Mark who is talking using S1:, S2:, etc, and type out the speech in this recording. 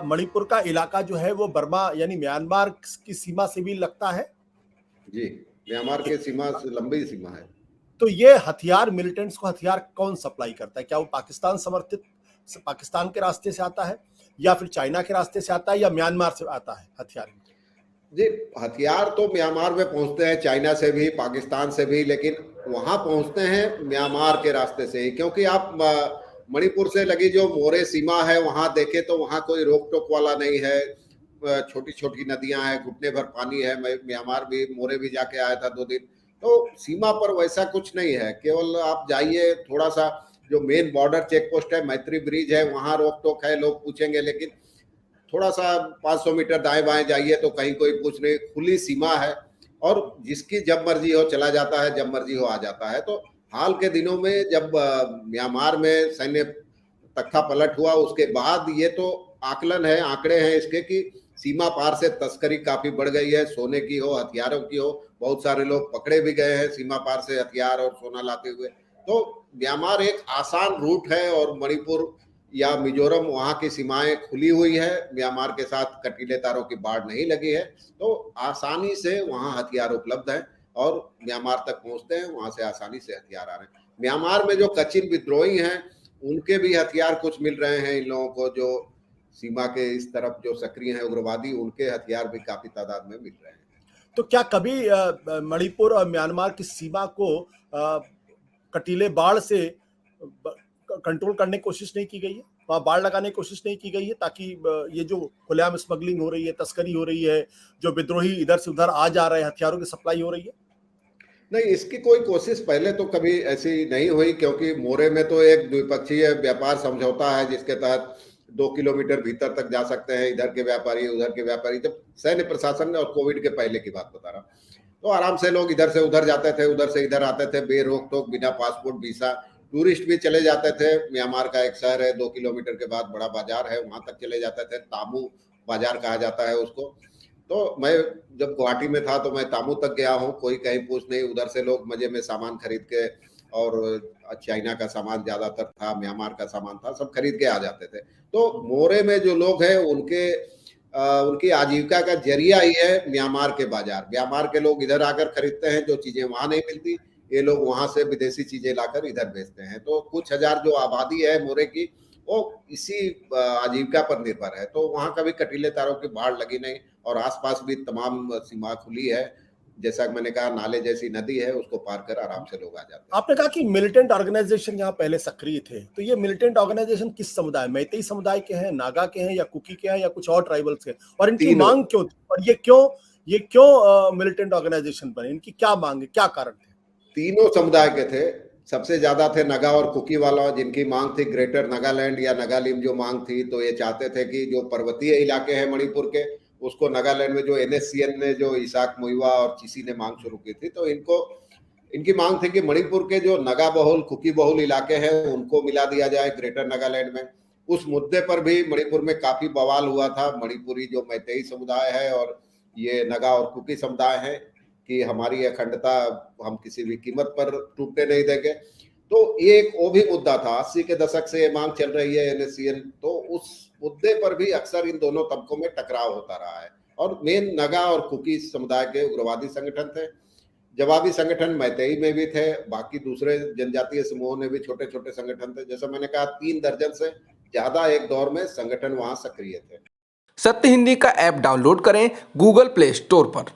S1: मणिपुर का इलाका जो है वो बर्मा यानी म्यांमार की सीमा से भी लगता है।
S2: जी, म्यांमार के सीमा से लंबी सीमा है।
S1: तो ये हथियार मिलिटेंट्स को हथियार कौन सप्लाई करता है? क्या वो पाकिस्तान समर्थित पाकिस्तान के रास्ते से आता है या फिर चाइना के रास्ते से आता है या म्यांमार से आता है हथियार?
S2: जी, हथियार तो म्यांमार में पहुंचते हैं, चाइना से भी, पाकिस्तान से भी, लेकिन वहां पहुंचते हैं म्यांमार के रास्ते से ही, क्योंकि आप मणिपुर से लगी जो मोरे सीमा है वहां देखें तो वहां कोई रोक टोक वाला नहीं है। छोटी छोटी नदियां हैं, घुटने भर पानी है। मैं म्यांमार भी, मोरे भी जाके आया था 2 दिन। तो सीमा पर वैसा कुछ नहीं है, केवल आप जाइए, थोड़ा सा जो मेन बॉर्डर चेक पोस्ट है, मैत्री ब्रिज है, वहां रोक टोक है, लोग पूछेंगे, लेकिन थोड़ा सा 500 मीटर दाएं बाएं जाइए तो कहीं कोई पूछ नहीं, खुली सीमा है और जिसकी जब मर्जी हो चला जाता है, जब मर्जी हो आ जाता है। तो हाल के दिनों में जब म्यांमार में सैन्य तख्ता पलट हुआ, उसके बाद ये तो आकलन है, आंकड़े हैं इसके कि सीमा पार से तस्करी काफी बढ़ गई है, सोने की हो, हथियारों की हो। बहुत सारे लोग पकड़े भी गए हैं सीमा पार से हथियार और सोना लाते हुए। तो म्यांमार एक आसान रूट है और मणिपुर या मिजोरम, वहां की सीमाएं खुली हुई है, म्यांमार के साथ कटीले तारों की बाढ़ नहीं लगी है, तो आसानी से वहां हथियार उपलब्ध हैं और म्यांमार तक पहुंचते हैं, वहां से आसानी से हथियार आ रहे हैं। म्यांमार में जो कचिन विद्रोही हैं, उनके भी हथियार कुछ मिल रहे हैं इन लोगों को, जो सीमा के इस तरफ जो सक्रिय हैं उग्रवादी, उनके हथियार भी काफी तादाद में मिल रहे हैं।
S1: तो क्या कभी मणिपुर और म्यांमार की सीमा को कटीले बाढ़ से कंट्रोल करने की कोशिश नहीं की गई है? वहां बाढ़ लगाने की कोशिश नहीं की गई है ताकि ये जो खुलेआम स्मगलिंग हो रही है, तस्करी हो रही है, जो विद्रोही इधर से उधर आ जा रहे हैं, हथियारों की सप्लाई हो रही है?
S2: नहीं, इसकी कोई कोशिश पहले तो कभी ऐसी नहीं हुई, क्योंकि मोरे में तो एक द्विपक्षीय व्यापार समझौता है जिसके तहत 2 किलोमीटर भीतर तक जा सकते हैं इधर के व्यापारी, उधर के व्यापारी। जब सैन्य प्रशासन ने, और कोविड के पहले की बात बता रहा, तो आराम से लोग इधर से उधर जाते थे, उधर से इधर आते थे, बेरोक टोक, बिना पासपोर्ट वीसा। टूरिस्ट भी चले जाते थे। म्यांमार का एक शहर है, 2 किलोमीटर के बाद बड़ा बाजार है, वहां तक चले जाते थे। तामू बाजार कहा जाता है उसको। तो मैं जब गुवाहाटी में था तो मैं तामू तक गया हूँ, कोई कहीं पूछ नहीं। उधर से लोग मजे में सामान खरीद के, और चाइना का सामान ज्यादातर था, म्यांमार का सामान था, सब खरीद के आ जाते थे। तो मोरे में जो लोग हैं उनकी आजीविका का जरिया ही है म्यांमार के बाजार। म्यांमार के लोग इधर आकर खरीदते हैं, जो चीजें वहां नहीं मिलती ये लोग वहां से विदेशी चीजें लाकर इधर बेचते हैं। तो कुछ हजार जो आबादी है मोरे की, वो इसी आजीविका पर निर्भर है। तो वहां कभी कटीले तारों की बाढ़ लगी नहीं, और आसपास भी तमाम सीमा खुली है। जैसा कि मैंने कहा, नाले जैसी नदी है, उसको पार कर आराम से लोग आ जाते हैं।
S1: आपने कहा कि मिलिटेंट ऑर्गेनाइजेशन यहाँ पहले सक्रिय थे, तो ये मिलिटेंट ऑर्गेनाइजेशन किस समुदाय, मैतेई समुदाय के हैं, नागा के हैं, या कुकी के हैं, या कुछ और ट्राइबल्स के? और इनकी मांग क्यों थी, और ये क्यों मिलिटेंट ऑर्गेनाइजेशन बने? इनकी क्या मांग है, क्या कारण थे?
S2: तीनों समुदाय के थे। सबसे ज्यादा थे नगा और कुकी वाला, जिनकी मांग थी ग्रेटर नागालैंड या नगालिम जो मांग थी। तो ये चाहते थे कि जो पर्वतीय इलाके हैं मणिपुर के, उसको नागालैंड में जो NSCN ने, जो इसाक मुइवा और चिसी ने मांग शुरू की थी, तो इनकी मांग थी कि मणिपुर के जो नगा बहुल, कुकी बहुल इलाके हैं उनको मिला दिया जाए ग्रेटर नागालैंड में। उस मुद्दे पर भी मणिपुर में काफी बवाल हुआ था। मणिपुरी जो मैतेई समुदाय है और ये नगा और कुकी समुदाय है कि हमारी अखंडता हम किसी भी कीमत पर टूटने नहीं देंगे। तो ये एक वो भी मुद्दा था, 80 के दशक से ये मांग चल रही है NSCN। तो उस मुद्दे पर भी अक्सर इन दोनों तबकों में टकराव होता रहा है। और मेन नगा और कुकी समुदाय के उग्रवादी संगठन थे। जवाबी संगठन मैतेई में भी थे, बाकी दूसरे जनजातीय समूहों ने भी छोटे छोटे संगठन थे। जैसा मैंने कहा, 3 दर्जन से ज्यादा एक दौर में संगठन वहां सक्रिय थे।
S3: सत्य हिंदी का ऐप डाउनलोड करें गूगल प्ले स्टोर पर।